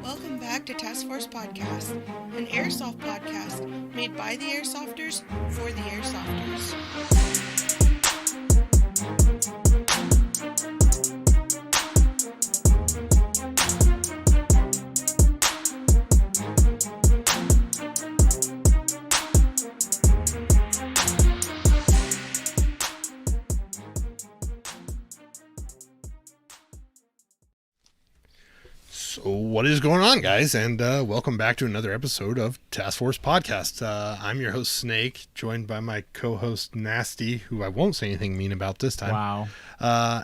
Welcome back to Task Force Podcast, an Airsoft podcast made by the Airsofters for the Airsofters. So what is going on, guys? And welcome back to another episode of Task Force Podcast. I'm your host, Snake, joined by my co-host, Nasty, who I won't say anything mean about this time. Wow.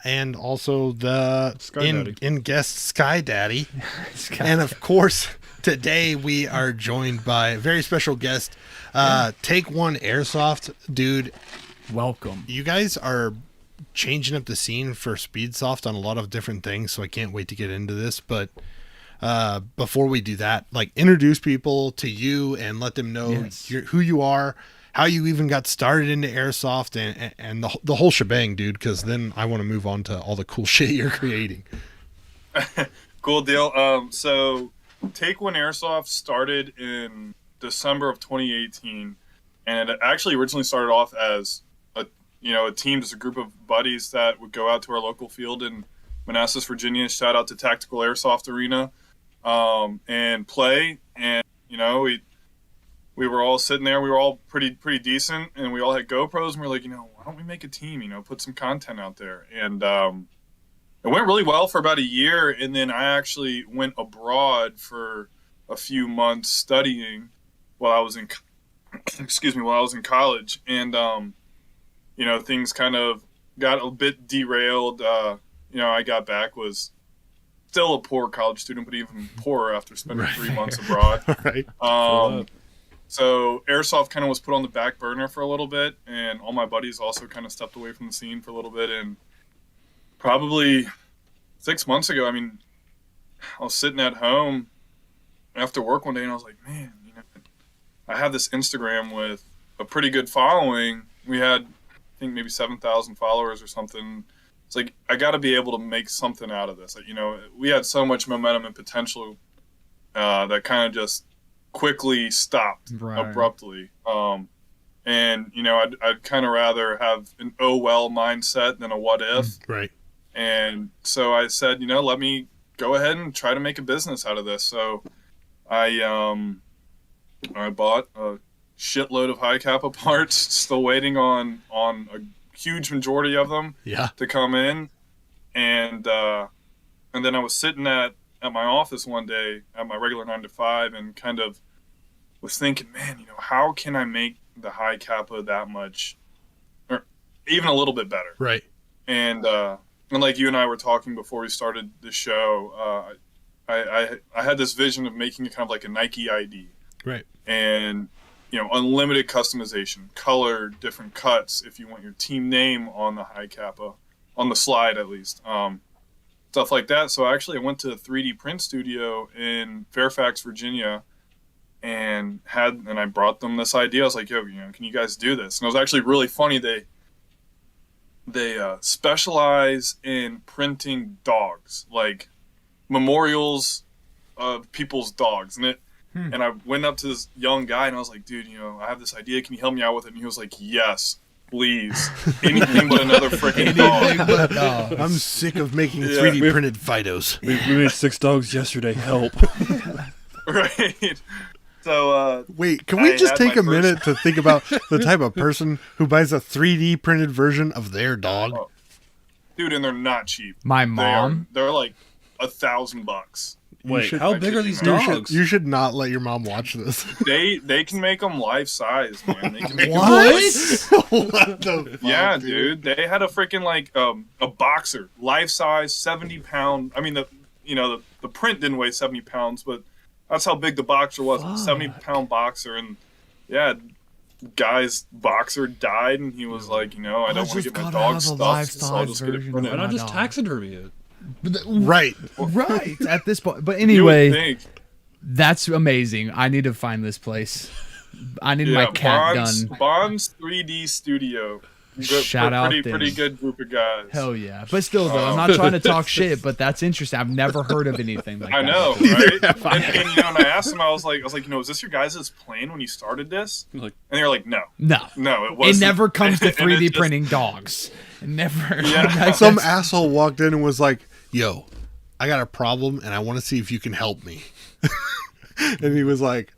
And also the in-guest Sky Daddy. And, of course, today we are joined by a very special guest, Take One Airsoft. Dude, welcome. You guys are changing up the scene for Speedsoft on a lot of different things, so I can't wait to get into this. But before we do that, like, introduce people to you and let them know who you are, how you even got started into Airsoft, and the whole shebang, dude, because then I want to move on to all the cool shit you're creating. Cool deal. So Take One Airsoft started in December of 2018, and it actually originally started off as a team, just a group of buddies that would go out to our local field in Manassas, Virginia. Shout out to Tactical Airsoft Arena, and play. And we were all sitting there. We were all pretty decent, and we all had GoPros. And we were like, why don't we make a team? Put some content out there. And it went really well for about a year, and then I actually went abroad for a few months studying while I was in college, and things kind of got a bit derailed. I got back, was still a poor college student, but even poorer after spending 3 months abroad. Right. So AIRSOFT kind of was put on the back burner for a little bit, and all my buddies also kind of stepped away from the scene for a little bit. And probably 6 months ago, I was sitting at home after work one day, and I was like, man, I have this Instagram with a pretty good following. We had, I think, maybe 7,000 followers or something. It's like, I got to be able to make something out of this. Like, we had so much momentum and potential that kind of just quickly stopped abruptly. I'd kind of rather have an oh well mindset than a what if. Right. And so I said, let me go ahead and try to make a business out of this. So I bought a shitload of high kappa parts, still waiting on a huge majority of them to come in. And then I was sitting at my office one day at my regular 9 to 5 and kind of was thinking, man, how can I make the high kappa that much, or even a little bit better? Right. And like you and I were talking before we started the show, I had this vision of making it kind of like a Nike ID. Right. And, unlimited customization, color, different cuts, if you want your team name on the high kappa, on the slide at least, stuff like that. So actually I went to a 3D print studio in Fairfax, Virginia, and I brought them this idea. I was like, yo, can you guys do this? And it was actually really funny. They specialize in printing dogs, like memorials of people's dogs. And I went up to this young guy and I was like, dude, I have this idea. Can you help me out with it? And he was like, yes, please. Anything but another freaking dog. I'm sick of making 3D printed Fidos. We made 6 dogs yesterday. Help. Right. So, wait, can we just take a minute to think about the type of person who buys a 3D printed version of their dog? Oh, dude, and they're not cheap. My mom? They're like $1,000. Wait, how big are these dogs? You should not let your mom watch this. They can make them life size, man. They can make What? What the fuck, yeah, dude. They had a freaking like a boxer, life size, 70-pound. I mean, the print didn't weigh 70 pounds, but that's how big the boxer was. 70-pound boxer, and guy's boxer died, and he was like, I don't want to get my dog stuffed, so I'll just get it printed. Why not just taxidermy it? Right. At this point. But anyway, that's amazing. I need to find this place. I need my cat done. Bond's 3D Studio. Shout out them. Pretty good group of guys. Hell yeah. But still, though, I'm not trying to talk shit, but that's interesting. I've never heard of anything like that. I know, right? And when I asked them, I was like, is this your guys' plan when you started this? And they were like, no. No, it wasn't. It never comes to 3D printing dogs. It never. Yeah. Some asshole walked in and was like, yo, I got a problem and I want to see if you can help me. And he was like,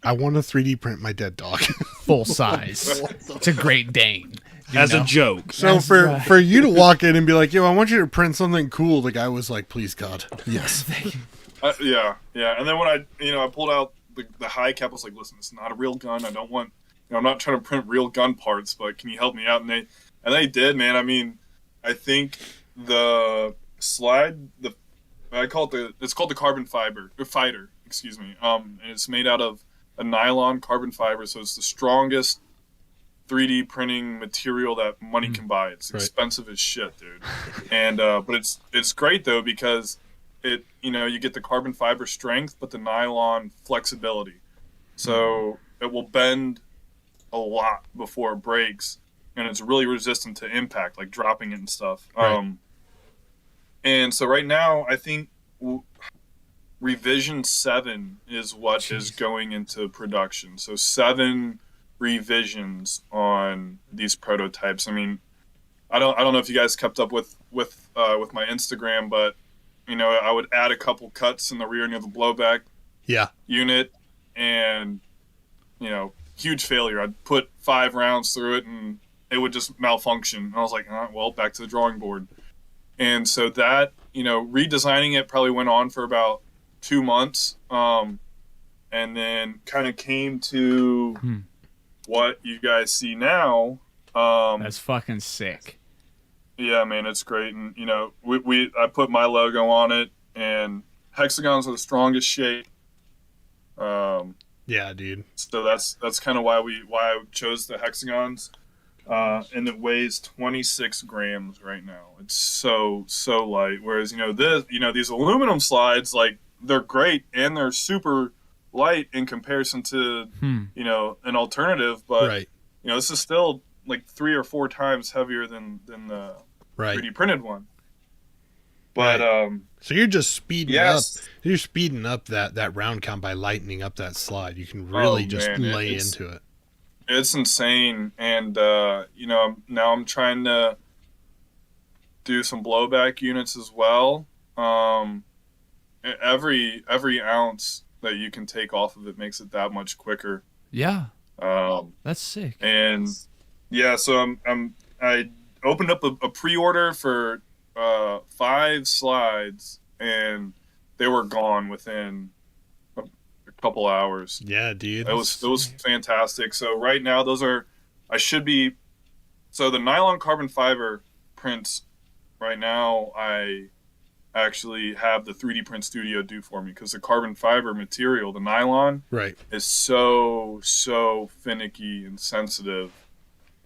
I want to 3D print my dead dog. Full size. It's a Great Dane. As a joke. So for you to walk in and be like, yo, I want you to print something cool, the guy was like, please, God. Yes. Yeah. And then when I pulled out the high cap, I was like, listen, it's not a real gun. I don't want, I'm not trying to print real gun parts, but can you help me out? And they did, man. I mean, I think the slide, it's called the carbon fiber, or fighter, excuse me. And it's made out of a nylon carbon fiber, so it's the strongest 3D printing material that money can buy. It's expensive as shit, dude. And but it's great though, because it you get the carbon fiber strength but the nylon flexibility. So it will bend a lot before it breaks, and it's really resistant to impact, like dropping it and stuff. Right. And so right now I think revision 7 is what is going into production. So 7 revisions on these prototypes. I mean, I don't know if you guys kept up with my Instagram, but I would add a couple cuts in the rear near the blowback unit, and huge failure. I'd put 5 rounds through it and it would just malfunction. And I was like, well, back to the drawing board. And so that, redesigning it probably went on for about 2 months. And then kind of came to what you guys see now. That's fucking sick. Yeah, man, it's great. And, I put my logo on it, and hexagons are the strongest shape. Yeah, dude. So that's kind of why I chose the hexagons. And it weighs 26 grams right now. It's so light. Whereas, these aluminum slides, like, they're great and they're super light in comparison to, an alternative. But, this is still like 3 or 4 times heavier than the 3D printed one. But, so you're just speeding up. You're speeding up that round count by lightening up that slide. You can really lay into it. It's insane. And, now I'm trying to do some blowback units as well. Every ounce that you can take off of it makes it that much quicker. Yeah. That's sick. And yeah, so I opened up a pre-order for 5 slides, and they were gone within a couple hours. Yeah, dude. It was fantastic. So right now so the nylon carbon fiber prints right now I actually have the 3D Print Studio do for me, because the carbon fiber material, the nylon, is so finicky and sensitive.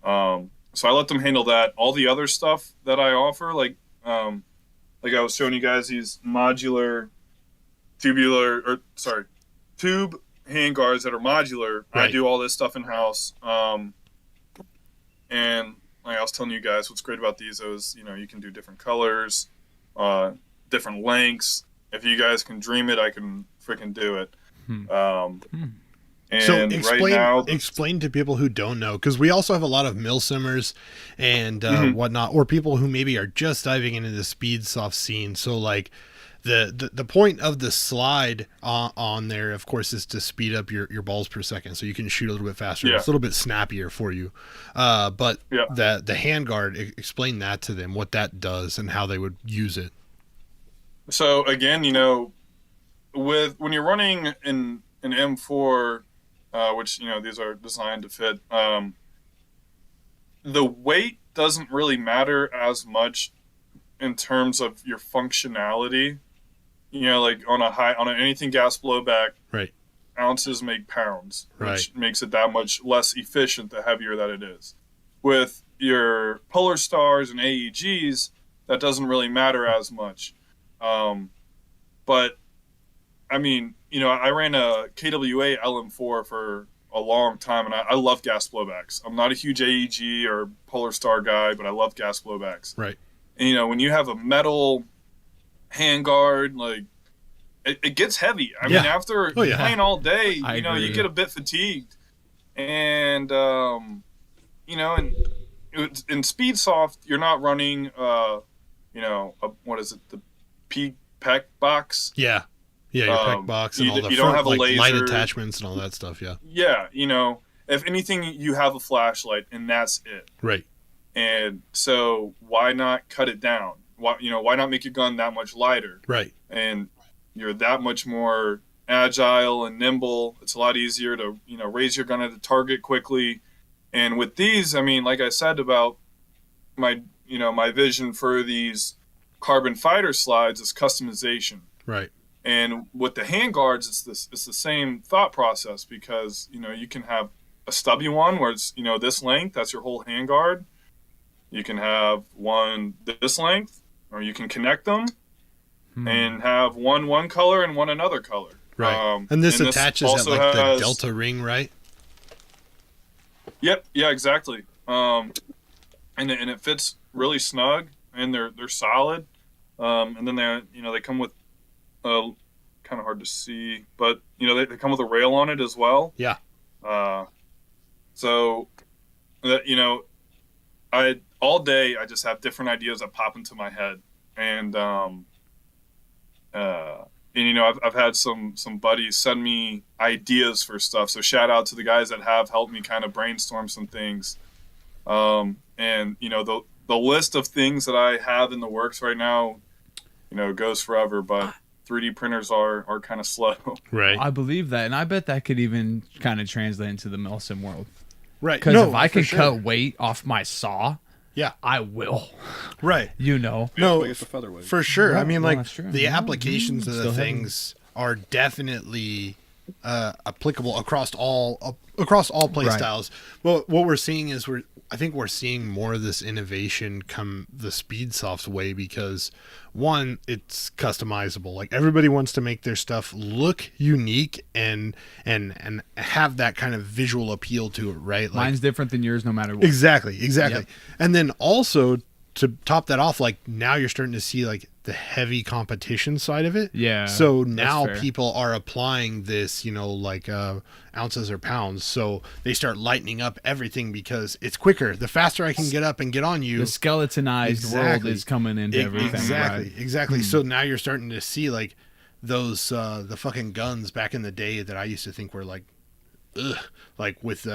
So I let them handle that. All the other stuff that I offer, like I was showing you guys, these modular tube handguards that are modular. I do all this stuff in house. And like I was telling you guys, what's great about these is, you can do different colors, different lengths. If you guys can dream it, I can freaking do it. And explain to people who don't know, because we also have a lot of milsimmers and whatnot, or people who maybe are just diving into the speed soft scene. So like the point of the slide on there, of course, is to speed up your balls per second, so you can shoot a little bit faster. It's a little bit snappier for you. But the handguard, explain that to them, what that does and how they would use it. So again, when you're running an M4, which these are designed to fit, the weight doesn't really matter as much in terms of your functionality. Like on an anything gas blowback, ounces make pounds, which makes it that much less efficient the heavier that it is. With your Polar Stars and AEGs, that doesn't really matter as much. But I mean, I ran a KWA LM4 for a long time, and I love gas blowbacks. I'm not a huge AEG or Polar Star guy, but I love gas blowbacks. And, when you have a metal handguard, like, it gets heavy. I mean, after playing all day, you get a bit fatigued. And, in Speed Soft, you're not running, what is it, the PEC box? Yeah, your PEC box and all the don't have a laser, light attachments and all that stuff, Yeah, if anything, you have a flashlight, and that's it. And so why not cut it down? Why not make your gun that much lighter? And you're that much more agile and nimble. It's a lot easier to, raise your gun at the target quickly. And with these, I mean, like I said about my vision for these carbon fighter slides is customization. And with the handguards, it's the same thought process, because, you can have a stubby one where it's, this length, that's your whole handguard. You can have one this length, or you can connect them and have one color and one another color. And this attaches at like the delta ring, right? Yep. Yeah, exactly. And it fits really snug, and they're solid. And then they come with kind of hard to see, but they come with a rail on it as well. So that all day I just have different ideas that pop into my head, and I've had some buddies send me ideas for stuff. So shout out to the guys that have helped me kind of brainstorm some things. And the list of things that I have in the works right now, goes forever, but 3D printers are kind of slow. Right. I believe that, and I bet that could even kind of translate into the Milsim world. Right. Because if I can cut weight off my saw, I will. Right. No, it's a featherweight. For sure. No, I mean, well, like, that's true. the applications of the Still heavy. things are definitely applicable across all play Right. styles. Well, what we're seeing is I think we're seeing more of this innovation come the Speedsoft way because, one, it's customizable. Like, everybody wants to make their stuff look unique and have that kind of visual appeal to it, right? Like, Mine's different than yours, no matter what. Exactly. Yep. And then also to top that off, like, now you're starting to see like the heavy competition side of it. Yeah, So that's now fair. people are applying this, like ounces or pounds. So they start lightening up everything because it's quicker. The faster I can get up and get on you. The skeletonized world Exactly. is coming into everything. Exactly. Right? So now you're starting to see like those the fucking guns back in the day that I used to think were like, ugh, like with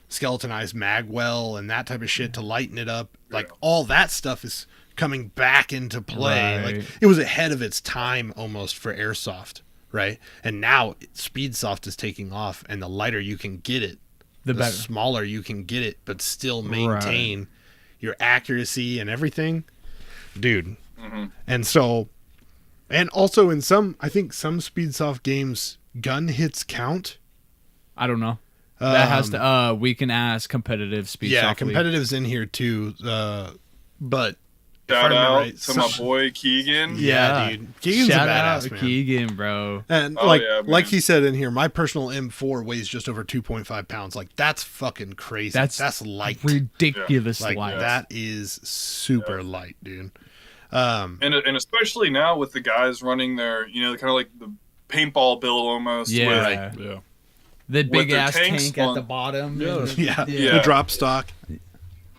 skeletonized magwell and that type of shit to lighten it up. Like all that stuff is coming back into play. Right. Like it was ahead of its time almost for airsoft, right? And now Speedsoft is taking off, and the lighter you can get it, the better. smaller you can get it, but still maintain your accuracy and everything, dude. Mm-hmm. And so, and also in I think some Speedsoft games, gun hits count. I don't know. That has to. We can ask competitive speed. Yeah, softly. competitive's in here too. But Shout out right, to my boy Keegan. yeah, dude, Keegan's Shout a out badass man. Keegan, bro. And Oh, like yeah, man. like he said in here, my personal M4 weighs just over 2.5 pounds. Like that's fucking crazy. That's light. Ridiculous Like light. that is super light, dude. And especially now with the guys running their, kind of like the paintball build almost. Yeah. with- Right. Yeah. The with big their ass tanks tank at on- the bottom. Yeah. Yeah, Yeah. the drop stock.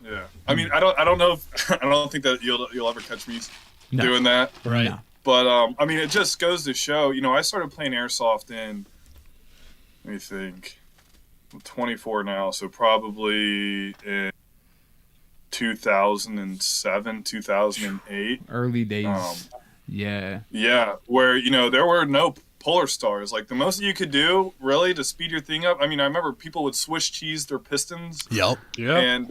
Yeah. I mean, I don't know if, I don't think that you'll ever catch me No. doing that. Right. No. But I mean, it just goes to show. I started playing airsoft in, let me think, I'm 24 now, so probably in 2007, 2008. Early days. Um, Yeah. Yeah, where there were no polar stars. Like the most you could do really to speed your thing up. I mean, I remember people would Swiss cheese their pistons, Yep. Yeah. and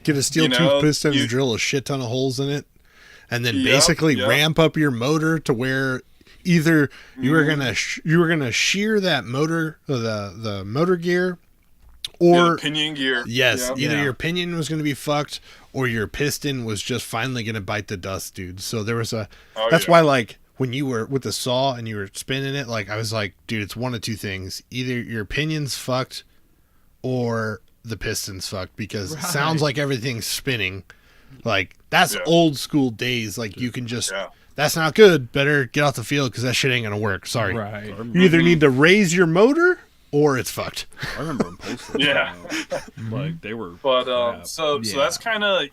Get a steel tooth piston and drill a shit ton of holes in it, and then basically ramp up your motor to where either you were gonna shear that motor, the motor gear, or the pinion gear. yes, Yeah. either your pinion was gonna be fucked or your piston was just finally gonna bite the dust, dude. So there was that's why like when you were with the saw and you were spinning it, like I was like, dude, it's one of two things: either your pinion's fucked or the piston's fucked, because it sounds like everything's spinning. Like that's old school days. Like you can just that's not good. Better get off the field because that shit ain't gonna work. Sorry. Right. You either need to raise your motor or it's fucked. I remember them posting. Yeah. Like they were. But crap. so that's kind of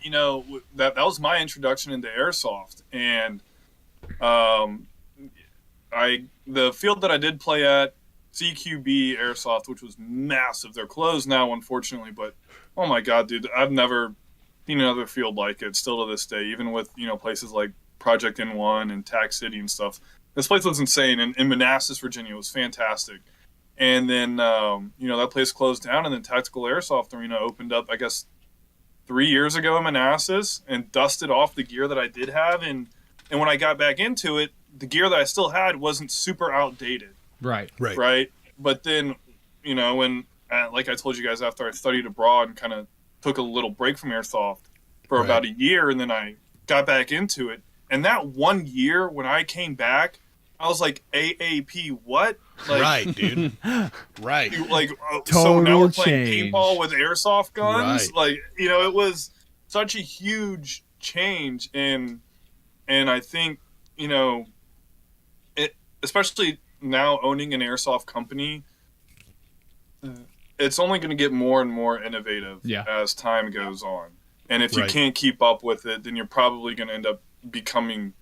that was my introduction into airsoft, and the field that I did play at, CQB Airsoft, which was massive. They're closed now, unfortunately, but oh my god, dude, I've never seen another field like it still to this day, even with places like Project N1 and Tac City and stuff. This place was insane, and in Manassas, Virginia, it was fantastic. And then that place closed down, and then Tactical Airsoft Arena opened up, I guess 3 years ago in Manassas, and dusted off the gear that I did have. And when I got back into it, the gear that I still had wasn't super outdated. Right. Right. But then, when, like I told you guys, after I studied abroad and kind of took a little break from airsoft for about a year, and then I got back into it. And that 1 year when I came back, I was like, AAP, what? Like, Right, dude. Right. So now we're Total playing change. paintball with airsoft guns. Right. Like, it was such a huge change. And I think, especially now owning an airsoft company, it's only going to get more and more innovative as time goes on. And if you can't keep up with it, then you're probably going to end up becoming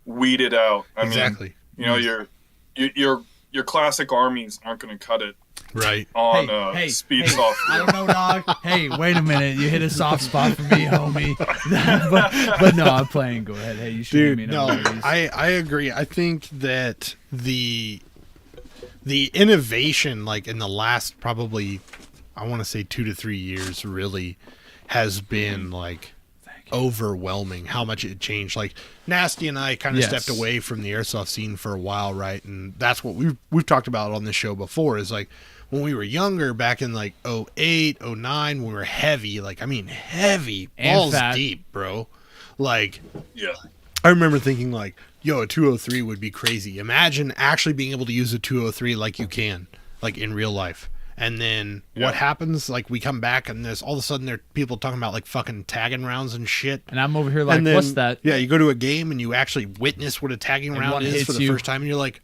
weeded out. I mean, your classic armies aren't going to cut it. Right. on speed soft. I don't know, dog. Hey, wait a minute. You hit a soft spot for me, homie. but no, I'm playing. Go ahead. Hey, you should me. No, I agree. I think that the innovation, like in the last probably, I want to say 2 to 3 years, really has been like overwhelming how much it changed. Like Nasty and I kind of stepped away from the airsoft scene for a while, right? And that's what we've talked about on this show before, is like when we were younger, back in like 08, 09, we were heavy, like I mean heavy, balls deep, bro. Like I remember thinking like, yo, a 203 would be crazy. Imagine actually being able to use a 203 like you can, like in real life. And then what happens? Like we come back and there's all of a sudden there are people talking about like fucking tagging rounds and shit. And I'm over here like, what's that? Yeah, you go to a game and you actually witness what a tagging round is for the first time, and you're like,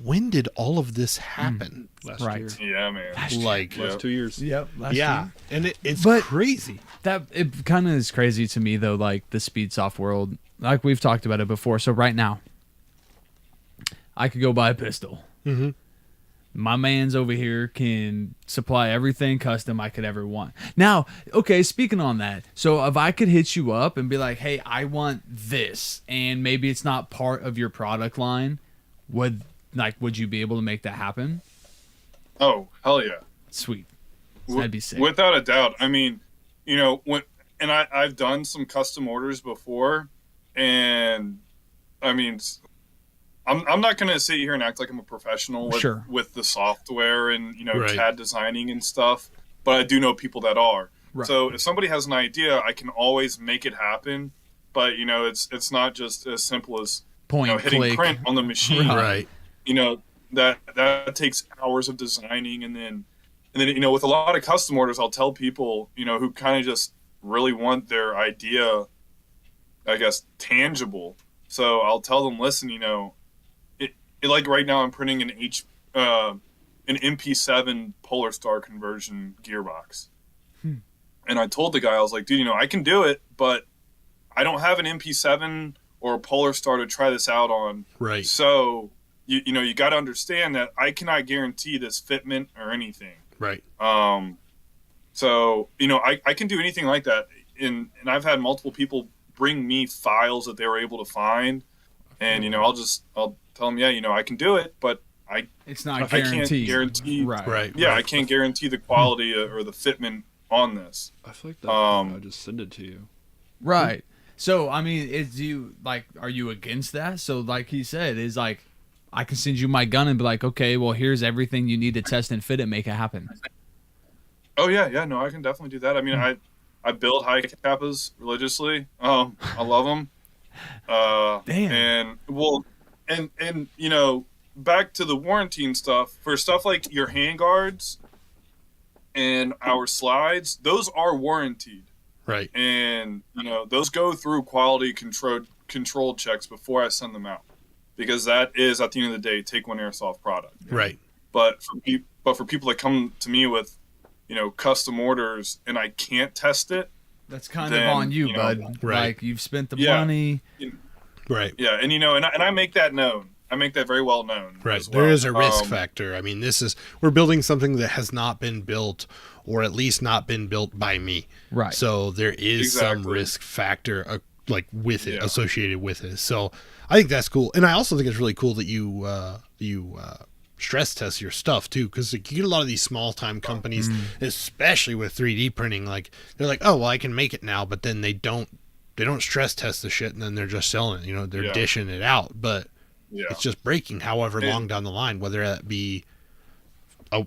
when did all of this happen? Last year. Yeah, man. Last 2 years. Yep. Yeah, and it's crazy. That it kind of is crazy to me though. Like the Speedsoft world, like we've talked about it before. So right now, I could go buy a pistol. Mm-hmm. My man's over here can supply everything custom I could ever want. Now, okay, speaking on that, so if I could hit you up and be like, hey, I want this, and maybe it's not part of your product line, would you be able to make that happen? Oh, hell yeah. Sweet. That'd be sick. Without a doubt. I mean, you know, I've done some custom orders before, and I mean, I'm not going to sit here and act like I'm a professional with the software and, you know, CAD designing and stuff, but I do know people that are. Right. So if somebody has an idea, I can always make it happen. But, you know, it's not just as simple as hitting print on the machine. Right. You know, that takes hours of designing. And then, you know, with a lot of custom orders, I'll tell people, you know, who kind of just really want their idea, I guess, tangible. So I'll tell them, listen, you know, like right now I'm printing an MP7 Polar Star conversion gearbox. And I told the guy, I was like, dude, you know, I can do it, but I don't have an MP7 or a Polar Star to try this out on. Right. So, you know, you got to understand that I cannot guarantee this fitment or anything. Right. So, you know, I can do anything like that. And I've had multiple people bring me files that they were able to find. And, you know, I'll tell them, yeah, you know, I can do it, but it's not guaranteed. I can't guarantee. Right. Yeah, I can't guarantee the quality or the fitment on this. I feel like that. I just send it to you. Right. So, I mean, are you against that? So, like he said, is like, I can send you my gun and be like, okay, well, here's everything you need to test and fit it, make it happen. Oh yeah, no, I can definitely do that. I mean, I build high kappas religiously. I love them. Damn. And you know, back to the warranty and stuff, for stuff like your handguards and our slides, those are warranted. Right. And, you know, those go through quality control checks before I send them out, because that is, at the end of the day, Take One Airsoft product. Right. But for people that come to me with, you know, custom orders and I can't test it, that's kind of on you, bud. Right. Like, you've spent the money. Right. Yeah, and you know, and I make that known. I make that very well known. Right. As well. There is a risk factor. I mean, we're building something that has not been built, or at least not been built by me. Right. So there is some risk factor like with it, associated with it. So I think that's cool. And I also think it's really cool that you stress test your stuff too, because you get a lot of these small time companies, especially with 3D printing, like they're like, oh well, I can make it now, but then they don't stress test the shit, and then they're just selling it, you know, they're dishing it out, but it's just breaking however long down the line, whether that be a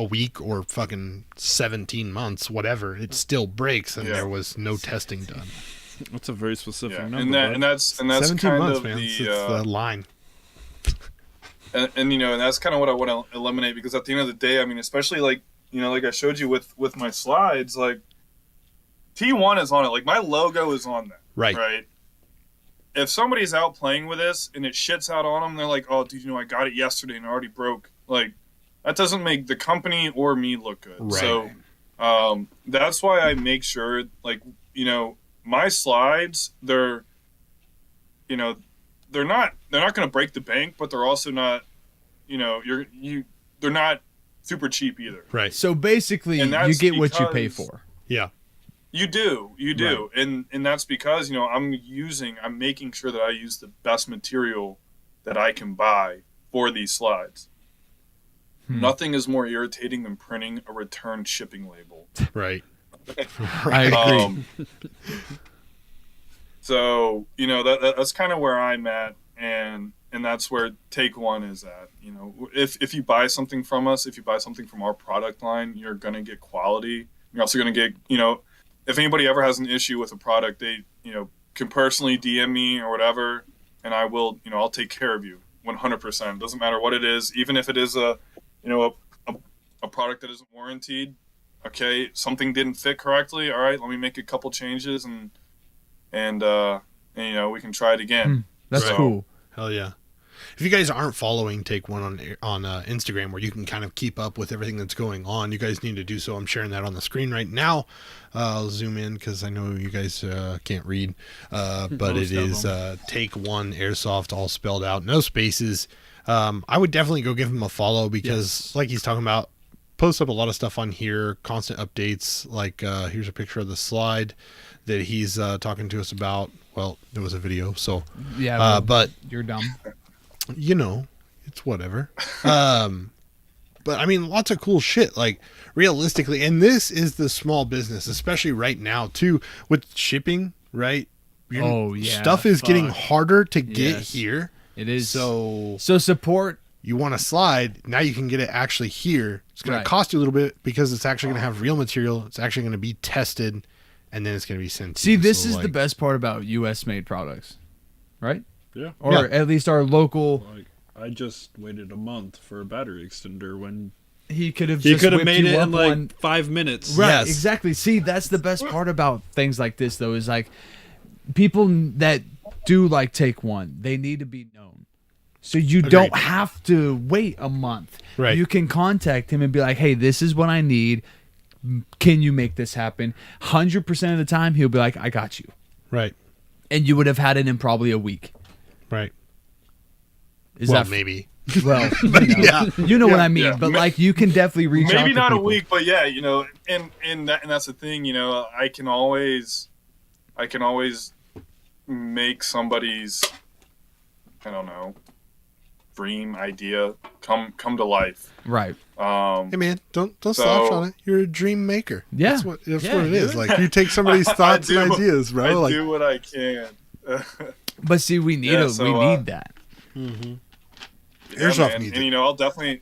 week or fucking 17 months, whatever, it still breaks, and there was no testing done. That's a very specific number. And that's 17 kind months, of man. It's the line. And you know, and that's kind of what I want to eliminate, because at the end of the day, I mean, especially like, you know, like I showed you with my slides, like T1 is on it, like my logo is on that. Right. If somebody's out playing with this and it shits out on them, they're like, oh, dude, you know, I got it yesterday and it already broke. Like, that doesn't make the company or me look good. Right. So that's why I make sure, like, you know, my slides, they're not going to break the bank, but they're also not, you know, they're not super cheap either. Right. So basically, And you that's get what you pay because- for. Yeah. You do, and that's because I'm making sure that I use the best material that I can buy for these slides. Nothing is more irritating than printing a return shipping label. Right. I agree. So that's kind of where I'm at, and that's where Take One is at. If you buy something from us, if you buy something from our product line, you're gonna get quality. You're also gonna get if anybody ever has an issue with a product, they can personally DM me or whatever, and I will I'll take care of you 100%. Doesn't matter what it is, even if it is a product that isn't warranted. Okay, something didn't fit correctly. All right, let me make a couple changes and we can try it again. That's cool. Hell yeah. If you guys aren't following Take One on Instagram, where you can kind of keep up with everything that's going on, you guys need to do so. I'm sharing that on the screen right now. I'll zoom in because I know you guys can't read, but it is Take One Airsoft, all spelled out, no spaces. I would definitely go give him a follow because, like he's talking about, posts up a lot of stuff on here, constant updates. Like here's a picture of the slide that he's talking to us about. Well, there was a video, so yeah, but you're dumb. It's whatever. But I mean, lots of cool shit, like realistically, and this is the small business, especially right now too, with shipping, right? Stuff is getting harder to get here. It is. So support. You want a slide, now you can get it actually here. It's going to cost you a little bit because it's actually going to have real material. It's actually going to be tested, and then it's going to be sent to you. See, this is the best part about U.S. made products, right? Yeah. Or at least our local. Like, I just waited a month for a battery extender when he could have made it in like 5 minutes. Right, yes. Exactly. See, that's the best part about things like this, though, is like people that do like Take One, they need to be known. So you don't have to wait a month. Right. You can contact him and be like, hey, this is what I need. Can you make this happen? 100% of the time, he'll be like, I got you. Right. And you would have had it in probably a week. Right. Is that maybe? Well, you know what I mean. Yeah. But like, you can definitely reach out. Maybe to not people. a week, but yeah, and that's the thing. I can always make somebody's, I don't know, dream idea come to life. Right. Hey man, don't slouch on it. You're a dream maker. Yeah. That's what it is. Like, you take somebody's thoughts and ideas, bro. I do what I can. But see, we need that. Mm-hmm. Yeah, Airsoft needs it. And I'll definitely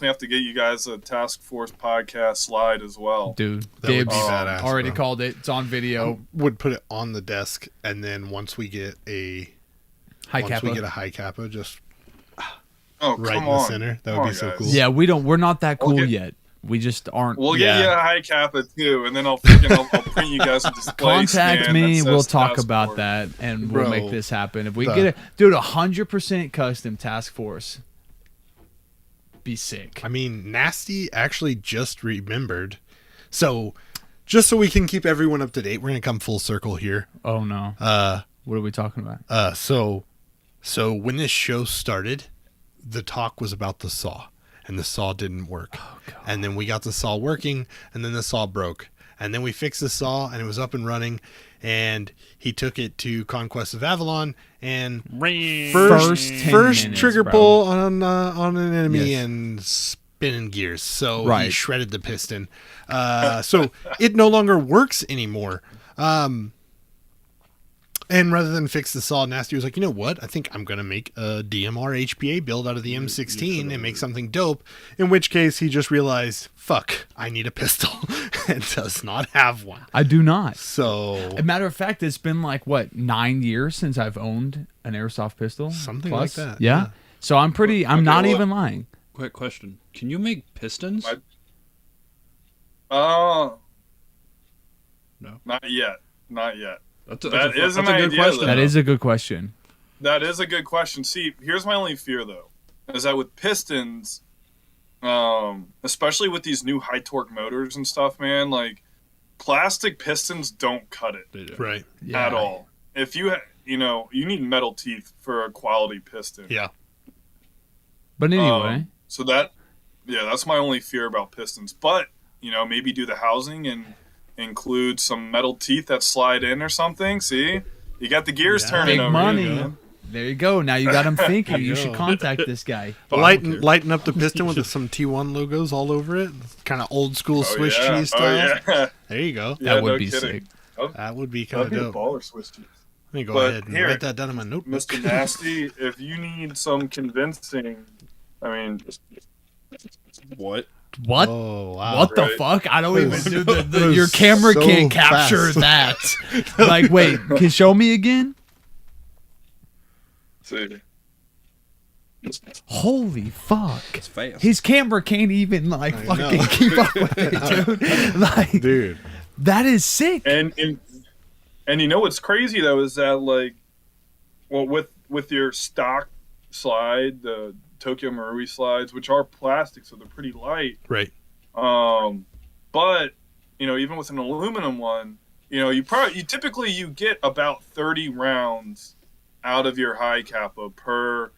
have to get you guys a Task Force podcast slide as well. Dude, that would be badass. Already bro. called it. It's on video. Would put it on the desk, and then once we get a high kappa, just right in the center. That would be so cool. Yeah, we're not that cool yet. We just aren't. We'll get you a high kappa too, and then I'll print you guys a display. Contact me. We'll talk Task about Force. that, and we'll make this happen. If we get 100% custom Task Force, be sick. I mean, Nasty actually just remembered. So, just so we can keep everyone up to date, we're gonna come full circle here. Oh no. What are we talking about? So when this show started, the talk was about the saw. And the saw didn't work. Oh, and then we got the saw working, and then the saw broke. And then we fixed the saw, and it was up and running. And he took it to Conquest of Avalon, and first trigger pull on an enemy and spinning gears. So he shredded the piston. So it no longer works anymore. And rather than fix the saw, Nasty was like, you know what? I think I'm going to make a DMR HPA build out of the M16 and make something dope. In which case, he just realized, fuck, I need a pistol. And does not have one. I do not. So, as a matter of fact, it's been like, 9 years since I've owned an airsoft pistol? Something plus. like that. Yeah. So I'm not even lying. Quick question. Can you make pistons? No. Not yet. That is a good question. That is a good question. That is a good question. See, here's my only fear, though, is that with pistons, especially with these new high torque motors and stuff, man, like plastic pistons don't cut it. Right. At all. If you need metal teeth for a quality piston. Yeah. But anyway. So that Yeah, that's my only fear about pistons. But, maybe do the housing and include some metal teeth that slide in or something. See? You got the gears turning Big over money. here, man. There you go. Now you got him thinking. You go. should contact this guy. Lighten up the piston with some T1 logos all over it. Kind of old school Swiss cheese style. Yeah. There you go. Yeah, That would no be kidding. sick. That would be kind That'd of be a dope. baller Swiss cheese. Let me go But ahead and here, write that down in my notebook. Mr. Nasty, if you need some convincing, What? What? Oh, wow. What the Right. fuck? I don't even do That the your was camera so can't capture fast. that. Like, wait, can you show me again? see. Holy fuck. It's fast. His camera can't even I fucking know. keep up with it, dude. Like, Dude. that is sick. And what's crazy though is that with your stock slide, the Tokyo Marui slides, which are plastic, so they're pretty light. Right. But even with an aluminum one, you typically get about 30 rounds out of your high kappa per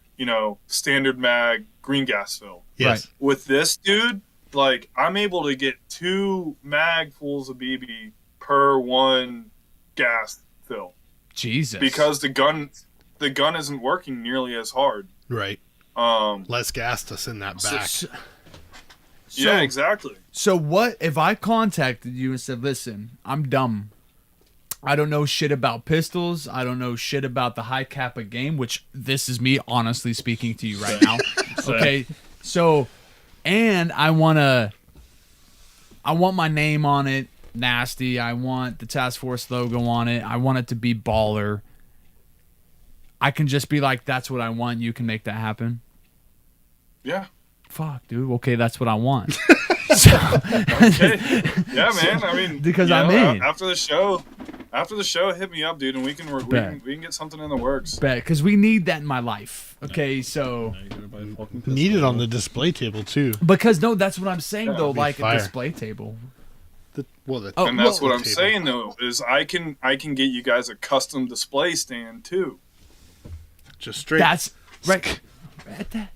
standard mag green gas fill. Yes. With this dude, I'm able to get 2 mag fulls of BB per 1 gas fill Jesus. because the gun isn't working nearly as hard. Right. Less gas to send that back. Yeah, exactly. So what if I contacted you and said, "Listen, I'm dumb. I don't know shit about pistols. I don't know shit about the high kappa game," which this is me honestly speaking to you right now. Okay. So, and I want my name on it, Nasty. I want the Task Force logo on it. I want it to be baller. I can just be like, "That's what I want." You can make that happen. Yeah. Fuck, dude. Okay, that's what I want. Okay. Yeah, man. Because I'm in. After the show, hit me up, dude, and we can get something in the works. Bet, because we need that in my life. Okay, so Now you gotta buy a fucking pistol. Need it on the display table, too. because no, that's what I'm saying though. that'd be Like fire. a display table. Oh, And that's well, what I'm saying though, is I can get you guys a custom display stand too. just straight. That's right. At that.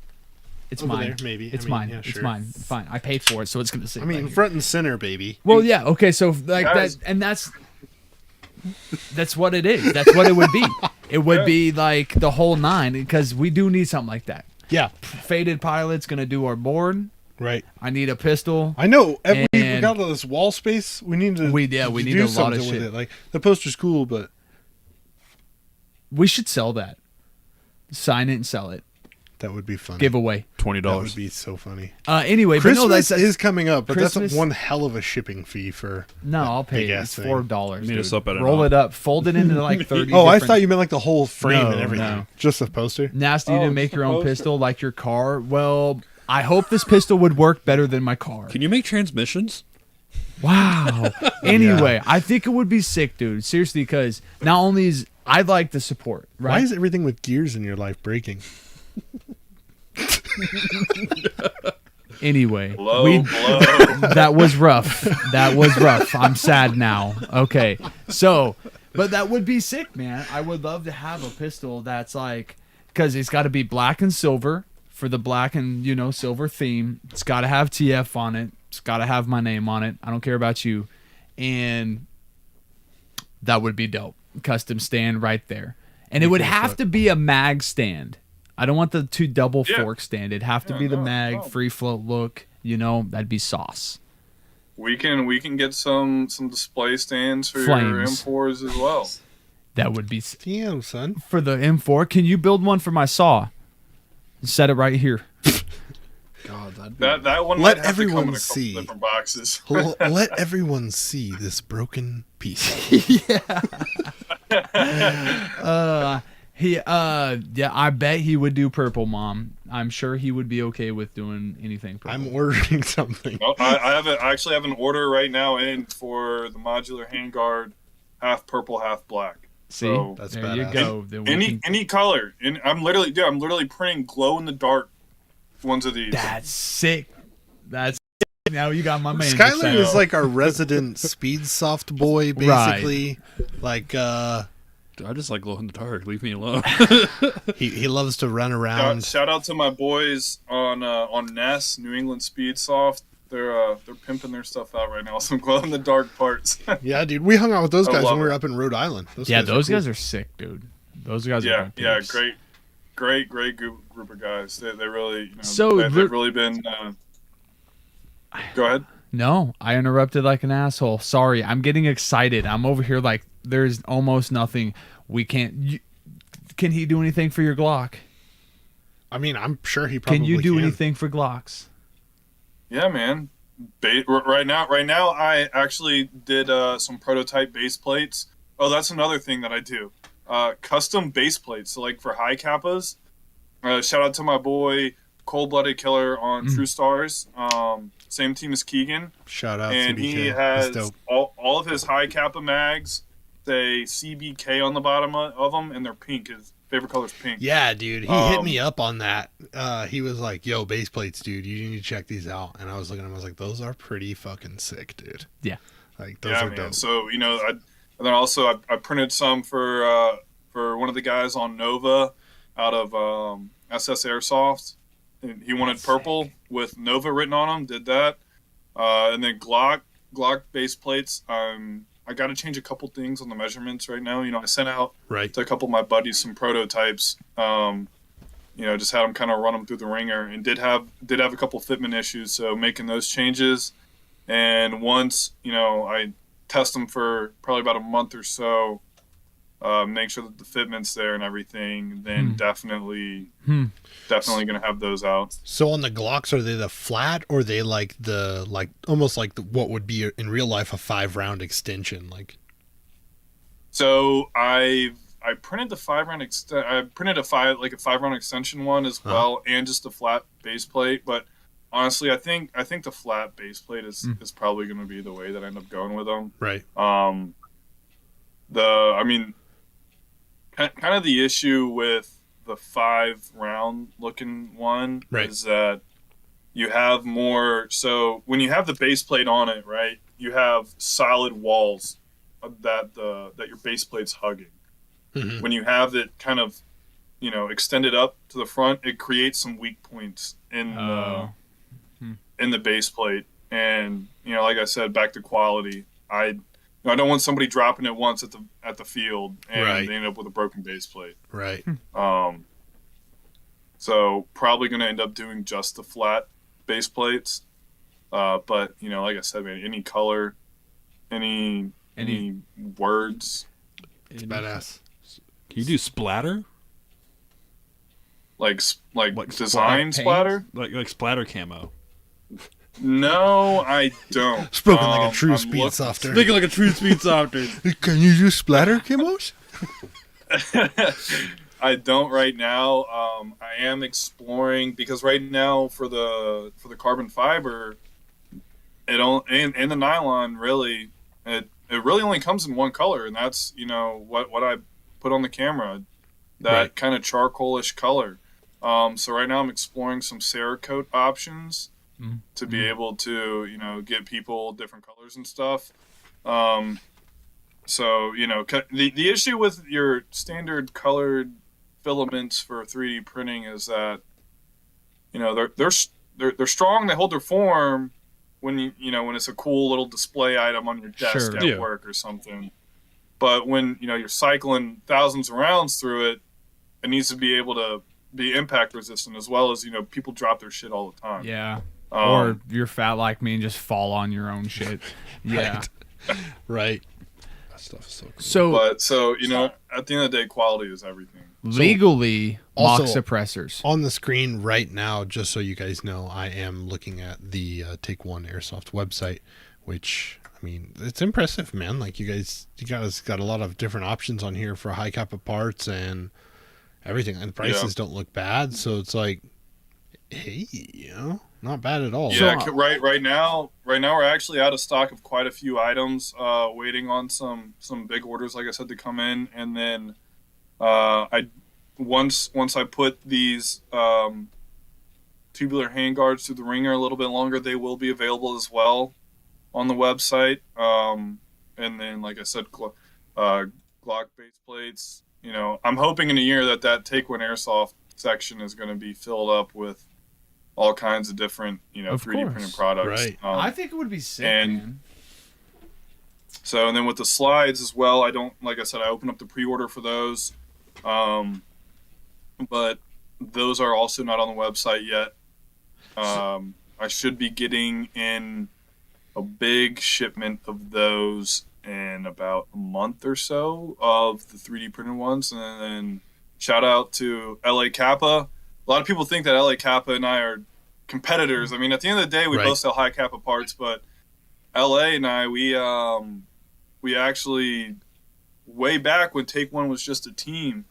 It's Over mine. there, maybe. It's I mean, mine. yeah, It's sure. mine. Fine. I paid for it, so it's gonna sit. I mean, right here. front and center, baby. Well, yeah. Okay, so like Guys. that, and that's what it is. That's what it would be. It would Yeah. be like the whole 9 because we do need something like that. Yeah. Faded Pilot's gonna do our board. Right. I need a pistol. I know. We And- got all this wall space. We need to. We to need do a lot of something shit. with it. Like the poster's cool, but We should sell that. Sign it and sell it. that would be funny. Giveaway. That would $20. be so funny. Anyway, but Christmas no, that's is coming up, but Christmas- that's one hell of a shipping fee for. no. I'll pay big it. ass It's thing. $4. Meet us dude. up at an Roll op. it up, fold it into like 30. Oh, I different- thought you meant like the whole frame No, and everything. no. Just the poster. Nasty to Oh, make your own poster. pistol like your car. Well, I hope this pistol would work better than my car. Can you make transmissions? Wow. Anyway, I think it would be sick, dude. Seriously, because not only is I like the support, right? Why is everything with gears in your life breaking? Anyway, Blow. that was rough. That was rough. I'm sad now. Okay. So, but that would be sick, man. I would love to have a pistol that's like, because it's got to be black and silver for the black and, silver theme. It's got to have TF on it. It's got to have my name on it. I don't care about you. And that would be dope. Custom stand right there. And it would have to be a mag stand. I don't want the 2 double Yeah. fork stand. It'd have to Yeah, be the no, mag no. free float look. That'd be sauce. We can get some display stands for your Flames. M4s as well. That would be Damn, son. for the M4. Can you build one for my saw? Set it right here. God, that'd That one Let might have to come everyone in a couple see. different boxes. Let everyone see this broken piece. Yeah, I bet he would do purple, Mom. I'm sure he would be okay with doing anything purple. I'm ordering something. Well, I actually have an order right now in for the modular handguard, half purple, half black. See, So That's there you badass. go. Then we can- any color. And I'm literally printing glow in the dark ones of these. That's sick. That's sick. Now you got my man. Skylar excited. is like our resident speed soft boy, basically. Like, I just like glow in the dark. Leave me alone. He loves to run around. Shout out to my boys on Ness, New England Speed Soft. They're pimping their stuff out right now. Some glow in the dark parts. Yeah, dude. We hung out with those I guys love when we were it. up in Rhode Island. those cool. guys are sick, dude. Those guys are yeah, good peeps. great group of guys. They really, they've really been. Go ahead. No, I interrupted like an asshole. Sorry, I'm getting excited. I'm over here like there's almost nothing. We can't. Can he do anything for your Glock? I mean, I'm sure he probably Can you do can. anything for Glocks? Yeah, man. Right now, I actually did some prototype base plates. Oh, that's another thing that I do. Custom base plates. So, like for high kappas. Shout out to my boy Cold Blooded Killer on True Stars. Same team as Keegan. Shout out, And CBK. he That's has dope. all of his high kappa mags. Say CBK on the bottom of them, and they're pink. His favorite color is pink. Yeah, dude. He hit me up on that. He was like, "Yo, base plates, dude. You need to check these out." And I was looking at him. I was like, "Those are pretty fucking sick, dude." Yeah. Like those Yeah, are man. dope. So and then also I printed some for one of the guys on Nova out of SS Airsoft. And he wanted purple with Nova written on them. Did that, and then Glock base plates. I got to change a couple things on the measurements right now. I sent out Right. to a couple of my buddies some prototypes. Just had them kind of run them through the ringer, and did have a couple fitment issues. So making those changes, and once I test them for probably about a month or so, make sure that the fitment's there and everything. Then definitely gonna have those out. So on the Glocks, are they the flat or are they like almost like what would be in real life a 5-round extension? Like, So I printed the 5-round I printed a 5-round extension one as well, and just a flat base plate. But honestly, I think the flat base plate is probably going to be the way that I end up going with them. right. Kind of the issue with the 5-round looking one Right. is that you have more. So when you have the base plate on it, right, you have solid walls that your base plate's hugging. Mhm. When you have it kind of, extended up to the front, it creates some weak points in the base plate. And like I said, back to quality. I don't want somebody dropping it once at the field and Right. they end up with a broken base plate. Right. So probably going to end up doing just the flat base plates. But like I said, man, any color, any words, It's badass. Can you do splatter? like Like design paint? splatter? Like splatter camo. No, I don't. Spoken like a true I'm speed softer. Thinking like a true speed softer. Can you do splatter camos? I don't right now. I am exploring because right now for the carbon fiber, and the nylon really it really only comes in one color, and that's what I put on the camera, that Right. kind of charcoalish color. So right now I'm exploring some Cerakote options to be able to get people different colors and stuff. So the issue with your standard colored filaments for 3D printing is that they're strong, they hold their form when when it's a cool little display item on your desk Sure. at Yeah. work or something. But when you're cycling thousands of rounds through it, it needs to be able to be impact resistant, as well as people drop their shit all the time. Yeah. Or you're fat like me and just fall on your own shit. Yeah. Right. That stuff is so cool. So at the end of the day, quality is everything. legally, Also- mock suppressors. On the screen right now, just so you guys know, I am looking at the Take One Airsoft website, which, I mean, it's impressive, man. Like, you guys got a lot of different options on here for high kappa parts and everything, and prices don't look bad. So it's like, hey, not bad at all. Yeah, right now we're actually out of stock of quite a few items, waiting on some big orders, like I said, to come in, and then once I put these tubular handguards through the ringer a little bit longer, they will be available as well on the website. And then, like I said, Glow Glock base plates. You know, I'm hoping in a year that Take One Airsoft section is going to be filled up with all kinds of different, you know, Of 3D course. printed products. Right. I think it would be sick, and- man. So, and then with the slides as well, like I said, I opened up the pre-order for those. But those are also not on the website yet. I should be getting in a big shipment of those in about a month or so of the 3D printed ones. And then shout out to LA Kappa. A lot of people think that LA Kappa and I are competitors. I mean, at the end of the day, we Right. both sell high Kappa parts, but LA and I, we actually, way back when Take One was just a team,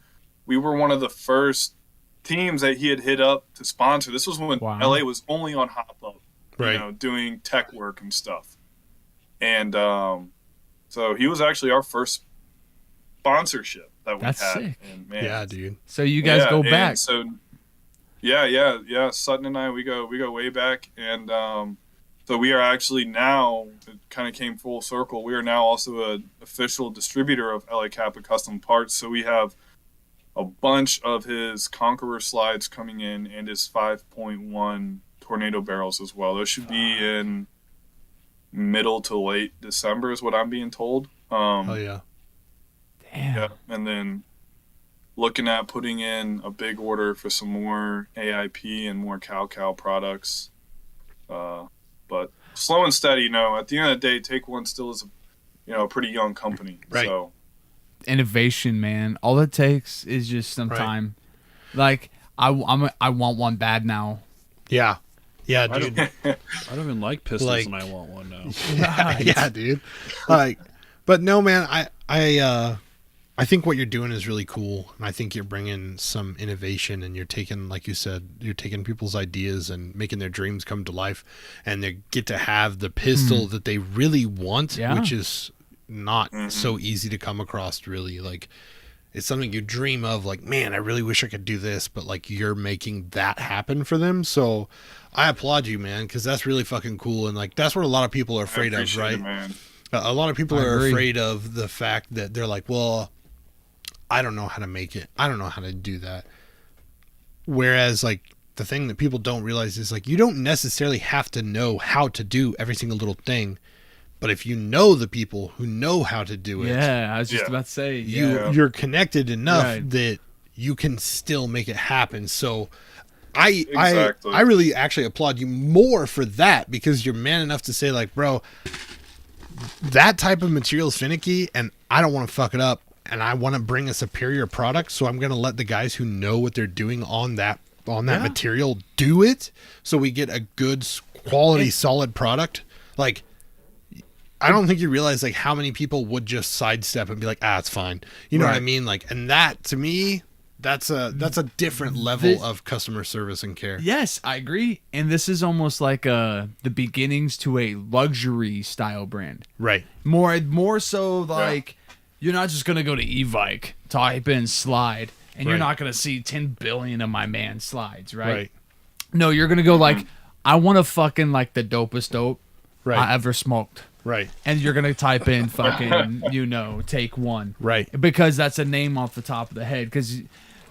we were one of the first teams that he had hit up to sponsor. This was when Wow. LA was only on Hop Up, Right. you know, doing tech work and stuff. And so he was actually our first sponsorship that we That's had. sick. And man, Yeah, dude. So you guys go and back. So yeah. Sutton and I, we go way back, and so we are actually now. It kind of came full circle. We are now also an official distributor of LA Kappa Custom Parts. So we have a bunch of his Conqueror slides coming in, and his 5.1 Tornado barrels as well. Those should be in middle to late December, is what I'm being told. Oh yeah. Damn. Yeah, and then looking at putting in a big order for some more AIP and more Cow products. But slow and steady, you know, at the end of the day, Take One still is a pretty young company. Right. So Innovation, man. All it takes is just some Right. time. Like I want one bad now. Yeah. Yeah, I dude. don't, I don't even like pistols, Like- and I want one now. Yeah, dude. Like, but no, man. I think what you're doing is really cool, and I think you're bringing some innovation, and you're taking, like you said, you're taking people's ideas and making their dreams come to life, and they get to have the pistol that they really want, Yeah. which is not so easy to come across. Really, like, it's something you dream of. Like, man, I really wish I could do this, but like, you're making that happen for them. So, I applaud you, man, because that's really fucking cool, and like, that's what a lot of people are afraid I of, appreciate right? it, man. A lot of people I are agree. afraid of the fact that they're like, well, I don't know how to make it. I don't know how to do that. Whereas, like, the thing that people don't realize is, like, you don't necessarily have to know how to do every single little thing. But if you know the people who know how to do it, Yeah, I was just Yeah. about to say. Yeah. you're connected enough Right. that you can still make it happen. So I Exactly. really actually applaud you more for that, because you're man enough to say, like, bro, that type of material is finicky and I don't want to fuck it up, and I want to bring a superior product, so I'm going to let the guys who know what they're doing on that Yeah. material do it, so we get a good quality solid product. Like, I don't think you realize, like, how many people would just sidestep and be like, it's fine. You know what I Right. mean? Like, and that, to me, that's a different level This- of customer service and care. Yes, I agree. And this is almost like the beginnings to a luxury style brand. Right. More so like you're not just gonna go to Evike, type in slide, and you're Right. not gonna see 10 billion of my man slides, right? Right. No, you're gonna go like, I want to fucking like the dopest dope Right. I ever smoked. Right. And you're gonna type in fucking, Take One. Right. Because that's a name off the top of the head. Because,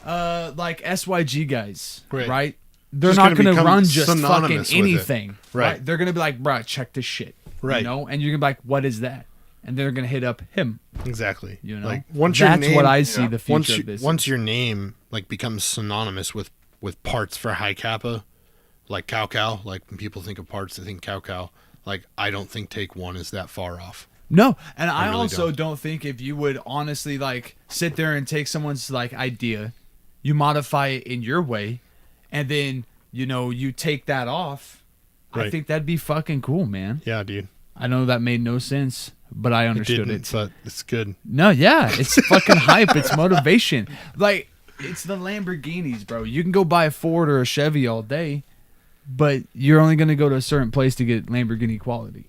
like SYG guys, Right. right? They're Just not gonna gonna become run just fucking synonymous with it. anything, Right. right? They're gonna be like, bro, check this shit, Right. You know, and you're gonna be like, what is that? And they're gonna hit up him, Exactly. you know. Like, once that's your name, what I see yeah. the future of this. once your name, like, becomes synonymous with parts for high kappa, like cow, like, when people think of parts, they think cow. Like, I don't think Take One is that far off. No, and I really also don't think if you would honestly like sit there and take someone's like idea, you modify it in your way, and then you take that off. I Right. think that'd be fucking cool, man. Yeah, dude. I know that made no sense, but I It understood didn't, it. but it's good. No, yeah, it's fucking hype. It's motivation. Like, it's the Lamborghinis, bro. You can go buy a Ford or a Chevy all day, but you're only going to go to a certain place to get Lamborghini quality.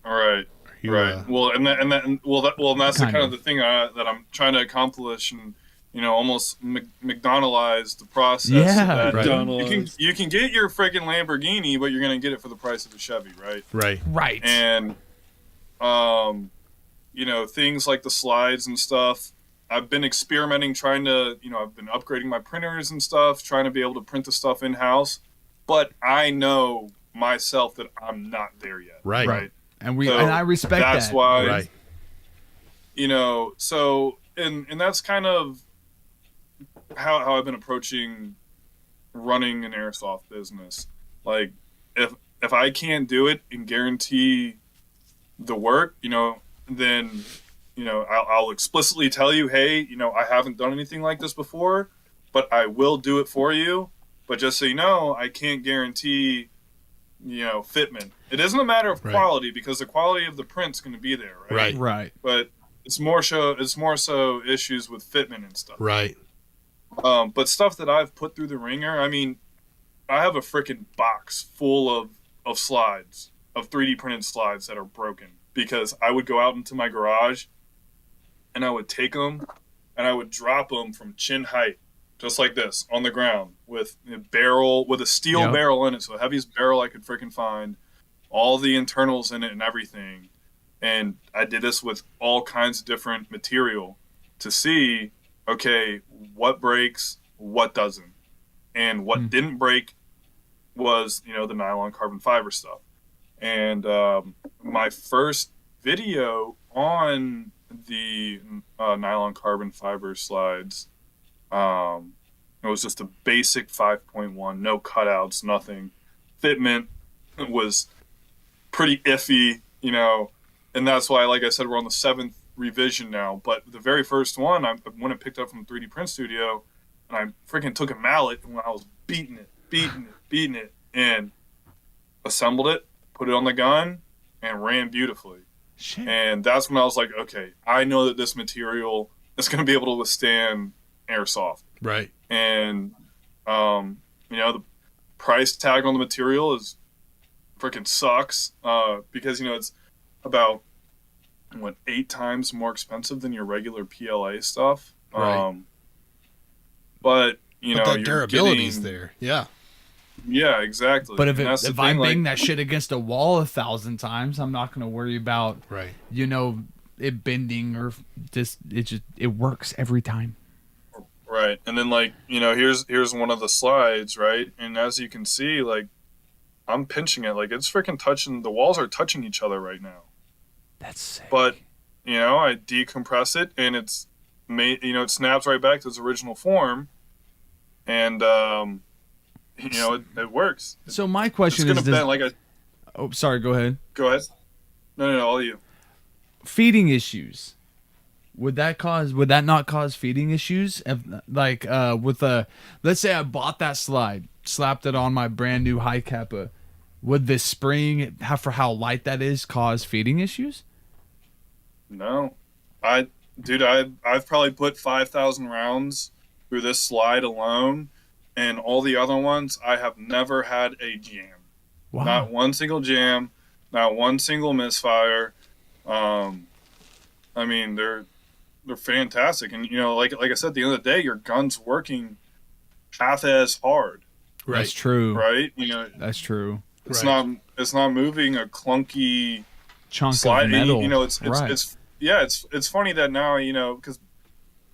All right. You, Right. Well, and that's the Kind kind of. of the thing that I'm trying to accomplish, and almost McDonaldize the process. so Yeah. that Right. you can get your freaking Lamborghini, but you're gonna get it for the price of a Chevy, right? Right. Right. And things like the slides and stuff. I've been experimenting, trying to, I've been upgrading my printers and stuff, trying to be able to print the stuff in-house. But I know myself that I'm not there yet. Right. And I respect that. That's why, Right. So, and that's kind of how I've been approaching running an airsoft business. Like, if I can't do it and guarantee the work, then I'll explicitly tell you, hey, I haven't done anything like this before, but I will do it for you. But just so you know, I can't guarantee fitment. It isn't a matter of quality, because the quality of the print's going to be there, right? Right. But it's more so issues with fitment and stuff. Right. But stuff that I've put through the ringer, I mean, I have a freaking box full of slides, of 3D printed slides that are broken, because I would go out into my garage and I would take them and I would drop them from chin height, just like this, on the ground with a steel barrel in it. So the heaviest barrel I could freaking find, all the internals in it and everything. And I did this with all kinds of different material to see, okay, what breaks, what doesn't. And what didn't break was, the nylon carbon fiber stuff. And my first video on the nylon carbon fiber slides, it was just a basic 5.1, no cutouts, nothing. Fitment was pretty iffy, and that's why, like I said, we're on the 7th revision now. But the very first one, I went and picked up from 3D Print Studio, and I freaking took a mallet, and when I was beating it, and assembled it, put it on the gun, and ran beautifully. Shit. And that's when I was like, okay, I know that this material is going to be able to withstand airsoft. Right. And, the price tag on the material is freaking sucks, because, it's about, 8 times more expensive than your regular PLA stuff. Right. But, but that you're durability's getting, there. Yeah. Yeah, exactly. But if I thing, bang that shit against a wall 1,000 times, I'm not going to worry about, it bending or it works every time. Right. And then here's one of the slides, right? And as you can see, I'm pinching it, it's freaking touching, the walls are touching each other right now. That's sick. But, I decompress it and it's it snaps right back to its original form. And, it works. So my question is, oh, sorry, go ahead. Go ahead. No, all you. Feeding issues. Would that not cause feeding issues? Let's say I bought that slide, slapped it on my brand new high kappa. Would the spring, for how light that is, cause feeding issues? No. I've probably put 5,000 rounds through this slide alone, and all the other ones, I have never had a jam. Wow. Not one single jam, not one single misfire. I mean, they're fantastic, and like I said, at the end of the day, your gun's working half as hard. Right. That's true. Right? That's true. It's not moving a clunky Chunk slide. of metal. It's funny that now, because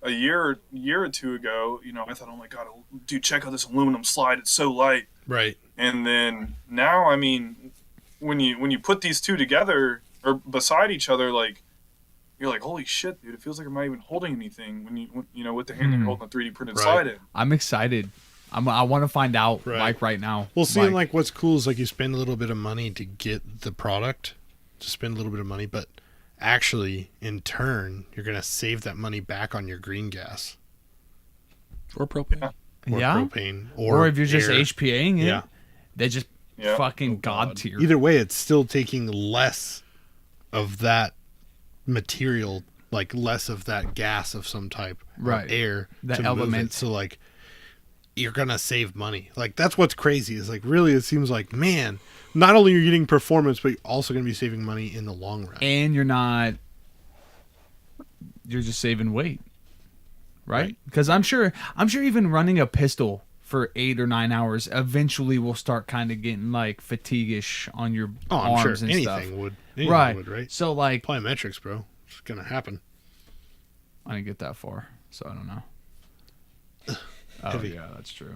a year or two ago, I thought, oh my god, dude, check out this aluminum slide, it's so light. Right. And then now, I mean, when you put these two together or beside each other, you're like, holy shit, dude, it feels like I'm not even holding anything when you with the hand you're holding a 3D printed slide in. I'm excited. I want to find out right now. Well, see, what's cool is you spend a little bit of money to get the product, to spend a little bit of money, but actually, in turn, you're going to save that money back on your green gas. Or propane. Or propane. Or if you're just air. HPAing it, they just Yeah. fucking god tier. Either way, it's still taking less of that material, less of that gas of some type, or air, that to element. move it. So you're gonna save money. That's what's crazy is really it seems like, man, not only are you getting performance, but you're also gonna be saving money in the long run. And you're just saving weight, right? Because I'm sure even running a pistol for 8 or 9 hours eventually will start kind of getting fatigue-ish on your arms and anything stuff. would. Right. Would, right? So Plyometrics, bro. gonna happen. I didn't get that far, so I don't know. Oh Heavy. yeah, that's true.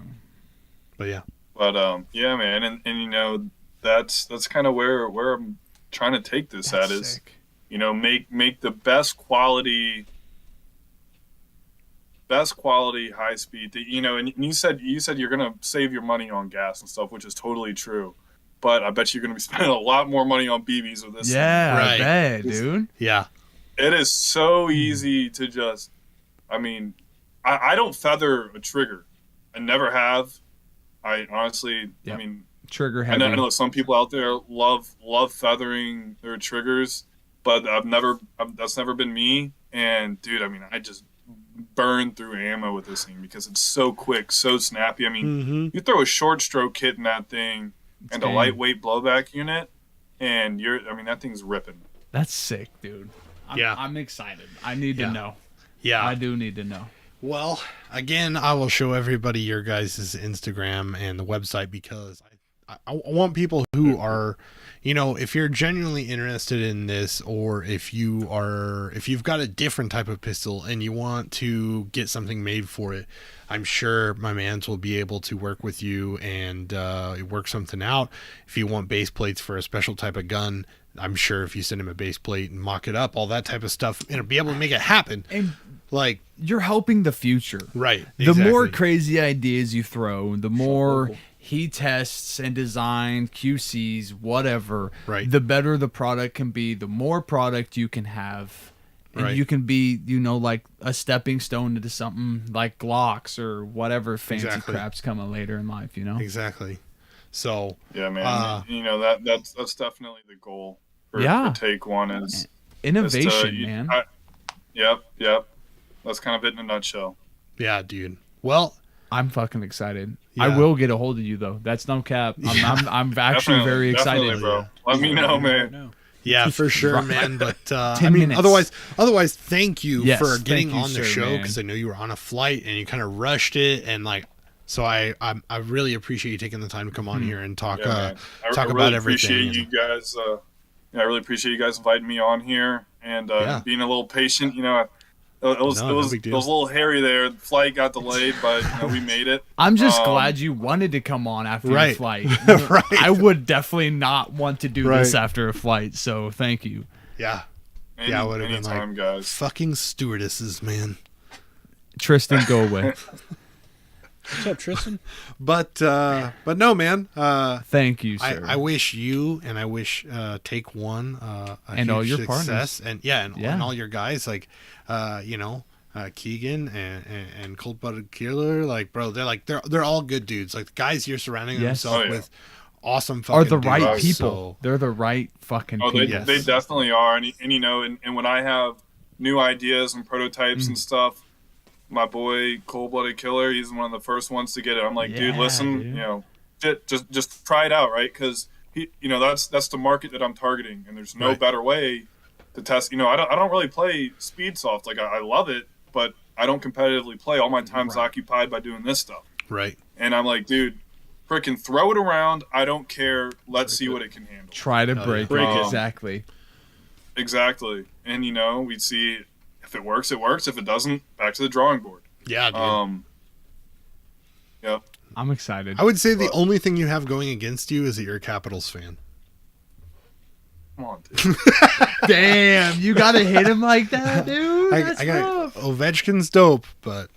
But yeah. But yeah, man, and you know, that's kind of where I'm trying to take this That's at is, sick. you know, make the best quality high speed. You know, and you said you're gonna save your money on gas and stuff, which is totally true. But I bet you're gonna be spending a lot more money on BBs with this. Yeah, Right. I bet, dude. Yeah. It is so easy to just, I mean, I don't feather a trigger. I never have. I honestly, Yep. I mean, Trigger I heavy. know some people out there love feathering their triggers, but that's never been me. And dude, I mean, I just burn through ammo with this thing because it's so quick, so snappy. I mean, you throw a short stroke kit in that thing and a game. lightweight blowback unit, and that thing's ripping. That's sick, dude. I'm excited. I need to know. Yeah. I do need to know. Well, again, I will show everybody your guys' Instagram and the website because I want people who are, you know, if you're genuinely interested in this, or if you've got a different type of pistol and you want to get something made for it, I'm sure my mans will be able to work with you and work something out. If you want base plates for a special type of gun, I'm sure if you send him a base plate and mock it up, all that type of stuff, and be able to make it happen. And like, you're helping the future. right. The more exactly. crazy ideas you throw, the more he tests and design, QCs, whatever, Right. the better the product can be, the more product you can have. And Right. you can be, you know, like a stepping stone into something like Glocks or whatever fancy Exactly. crap's coming later in life, you know? Exactly. So, Yeah, man. You know, that's definitely the goal for Take One is Innovation, is to- man. Yep. That's kind of it in a nutshell. yeah, dude. Well, I'm fucking excited. Yeah. I will get a hold of you though. That's no cap. I'm actually Definitely, very excited. definitely, bro. Let me know, man. yeah, for sure, man. But 10 I mean, minutes. otherwise, thank you Yes, for getting thank you, on the sir, show man. because I know you were on a flight and you kind of rushed it, and like, so I really appreciate you taking the time to come on here and talk Yeah, man. talk I about really everything. appreciate you guys. I really appreciate you guys inviting me on here and being a little patient. You know, it was No big it deal. was a little hairy there. The flight got delayed, but you know, we made it. I'm just glad you wanted to come on after your Right. flight. Right. I would definitely not want to do this Right. after a flight, so thank you. Yeah, yeah, I would have been Anytime, like, guys. fucking stewardesses, man. Tristan, go away. What's up, Tristan? But no, man. Thank you, sir. I wish you and I wish Take One a And all huge your success. partners. And all your guys, like you know, Keegan and Cold Blooded Killer, like, bro, they're all good dudes. Like, the guys you're surrounding Yes. yourself Oh, yeah. with awesome fucking Are the right dudes, people. so- They're the right fucking Oh, people. Yes. they definitely are, and you know, and when I have new ideas and prototypes and stuff, my boy Cold Blooded Killer, he's one of the first ones to get it. I'm like, dude, Yeah, listen, dude. you know, just try it out, right? Because you know, that's the market that I'm targeting, and there's no Right. better way to test. You know, I don't really play Speedsoft. Like, I love it, but I don't competitively play. All my time's occupied by doing this stuff. right. And I'm like, dude, freaking throw it around. I don't care. Let's see what it can handle. Try to break Break it. it. Exactly. Exactly. And, you know, we'd see if it works, it works. If it doesn't, back to the drawing board. Yeah, dude. Yep. I'm excited. I would say the only thing you have going against you is that you're a Capitals fan. Come on, dude. Damn, you gotta hit him like that, dude. I That's got rough. Ovechkin's dope, but